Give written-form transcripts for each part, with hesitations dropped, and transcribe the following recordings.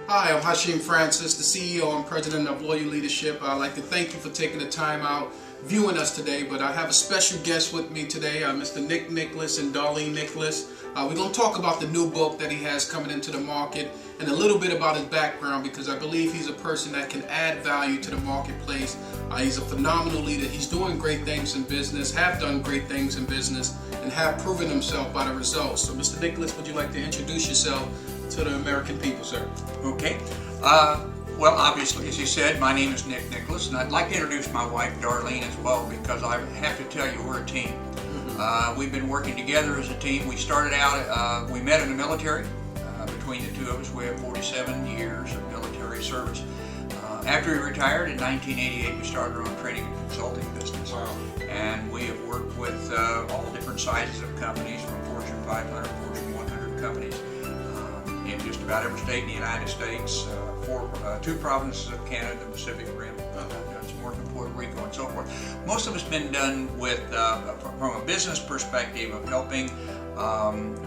Hi, I'm Hasheem Francis, the CEO and President of Loyal Leadership. I'd like to thank you for taking the time out viewing us today, but I have a special guest with me today, Mr. Nick Nicholas and Darlene Nicholas. We're going to talk about the new book that he has coming into the market and a little bit about his background, because I believe he's a person that can add value to the marketplace. He's a phenomenal leader. He's doing great things in business, have done great things in business, and have proven himself by the results. So Mr. Nicholas, would you like to introduce yourself to the American people, sir? Okay. Well, obviously, as you said, my name is Nick Nicholas, and I'd like to introduce my wife, Darlene, as well, because I have to tell you, we're a team. We've been working together as a team. We started out, we met in the military. Between the two of us, we have 47 years of military service. After we retired in 1988, we started our own training and consulting business. Wow. And we have worked with all different sizes of companies, from Fortune 500, Fortune 100 companies, in just about every state in the United States, two provinces of Canada, the Pacific Rim, done some work in Puerto Rico and so forth. Most of it's been done with, from a business perspective, of helping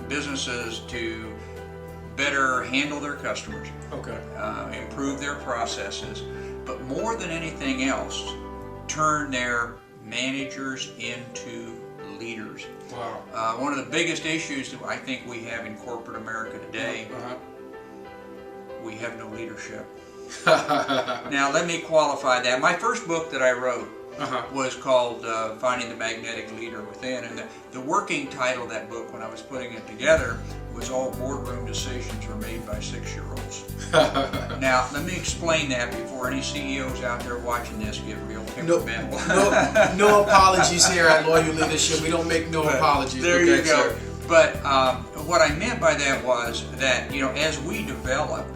businesses to better handle their customers, improve their processes, but more than anything else, turn their managers into leaders. Wow. One of the biggest issues that I think we have in corporate America today, we have no leadership. Now, let me qualify that. My first book that I wrote was called Finding the Magnetic Leader Within, and the working title of that book, when I was putting it together, was All Boardroom Decisions Are Made by 6-Year-Olds. Now, let me explain that before any CEOs out there watching this get real temperamental. No apologies here at Loyal Leadership. We don't make no apologies. There you go. Sir. But what I meant by that was that, you know, as we develop,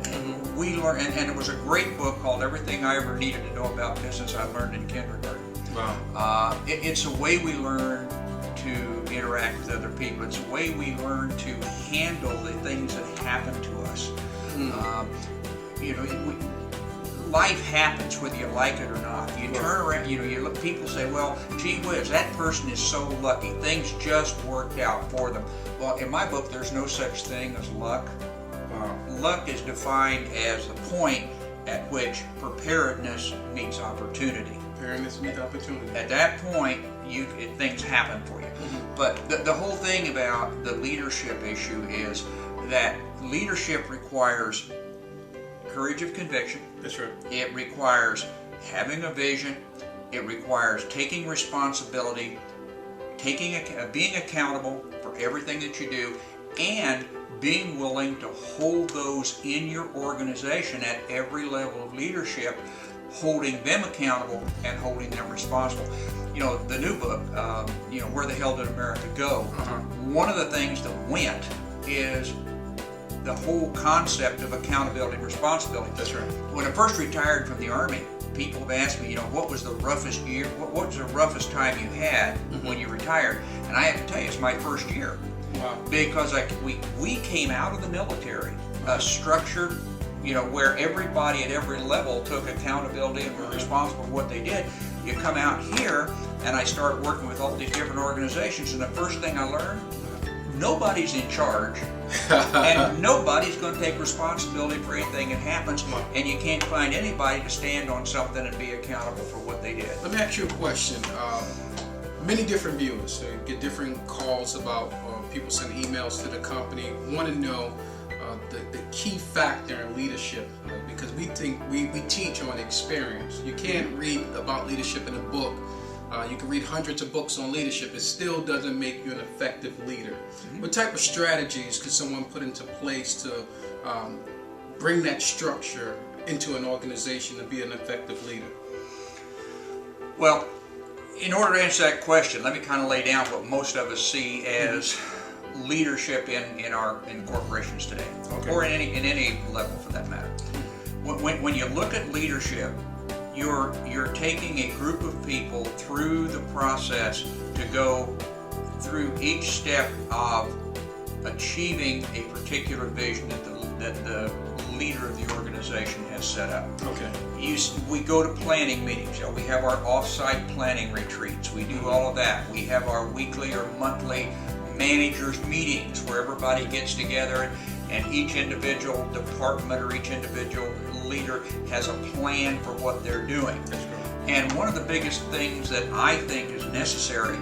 we learn, and it was a great book called Everything I Ever Needed to Know About Business I Learned in Kindergarten. Wow. It's a way we learn to interact with other people. It's a way we learn to handle the things that happen to us. You know, life happens whether you like it or not. You turn around, you know, you look, people say, well, gee whiz, that person is so lucky. Things just worked out for them. Well, in my book, there's no such thing as luck. Luck is defined as the point at which preparedness meets opportunity. Preparedness meets opportunity. At that point, things happen for you. But the whole thing about the leadership issue is that leadership requires courage of conviction. That's right. It requires having a vision. It requires taking responsibility, being accountable for everything that you do, and being willing to hold those in your organization at every level of leadership, holding them accountable and holding them responsible. You know, the new book, you know, Where the Hell Did America Go? One of the things that went is the whole concept of accountability and responsibility. That's right. When I first retired from the Army, people have asked me, you know, what was the roughest year, what was the roughest time you had when you retired? And I have to tell you, it's my first year. Wow. Because we came out of the military, structured, you know, where everybody at every level took accountability and were responsible for what they did. You come out here, and I start working with all these different organizations, and the first thing I learned, nobody's in charge, and nobody's going to take responsibility for anything that happens, and you can't find anybody to stand on something and be accountable for what they did. Let me ask you a question. Many different viewers get different calls about people send emails to the company, want to know the key factor in leadership, because we think we teach on experience. You can't read about leadership in a book. You can read hundreds of books on leadership. It still doesn't make you an effective leader. What type of strategies could someone put into place to bring that structure into an organization to be an effective leader? Well, in order to answer that question, let me kind of lay down what most of us see as leadership in corporations today, or in any level for that matter. When you look at leadership, you're taking a group of people through the process to go through each step of achieving a particular vision that the leader of the organization has set up. We go to planning meetings. You know, we have our off-site planning retreats. We do all of that. We have our weekly or monthly managers meetings where everybody gets together. and each individual department or each individual leader has a plan for what they're doing. That's great. And one of the biggest things that I think is necessary,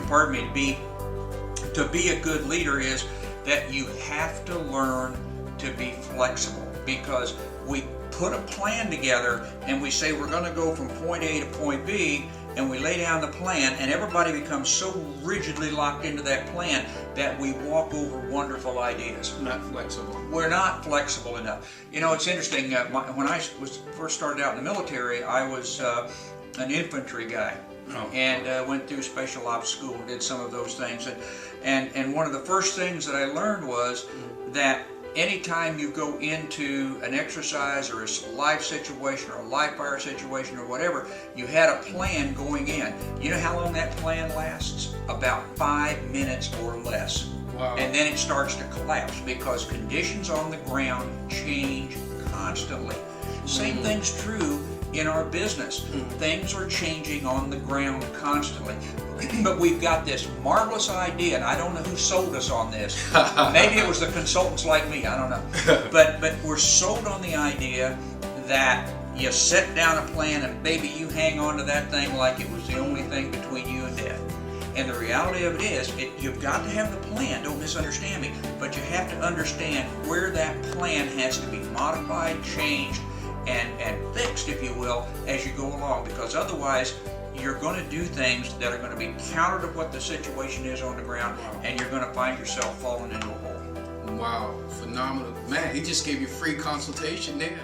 pardon me, to be a good leader is that you have to learn to be flexible, because we put a plan together and we say we're going to go from point A to point B, and we lay down the plan, and everybody becomes so rigidly locked into that plan that we walk over wonderful ideas. Not flexible. We're not flexible enough. You know, it's interesting, when I first started out in the military, I was an infantry guy. Oh. And went through special ops school and did some of those things. And one of the first things that I learned was that anytime you go into an exercise or a live situation or a live fire situation or whatever, you had a plan going in. You know how long that plan lasts? About 5 minutes or less. Wow. And then it starts to collapse because conditions on the ground change constantly. Same thing's true in our business. Things are changing on the ground constantly. But we've got this marvelous idea, and I don't know who sold us on this. Maybe it was the consultants like me, I don't know. But we're sold on the idea that you set down a plan and baby, you hang on to that thing like it was the only thing between you and death. And the reality of it is, you've got to have the plan, don't misunderstand me, but you have to understand where that plan has to be modified, changed, and fixed, if you will, as you go along, because otherwise you're going to do things that are going to be counter to what the situation is on the ground, and you're going to find yourself falling into a hole. Wow, phenomenal. Man, he just gave you free consultation there.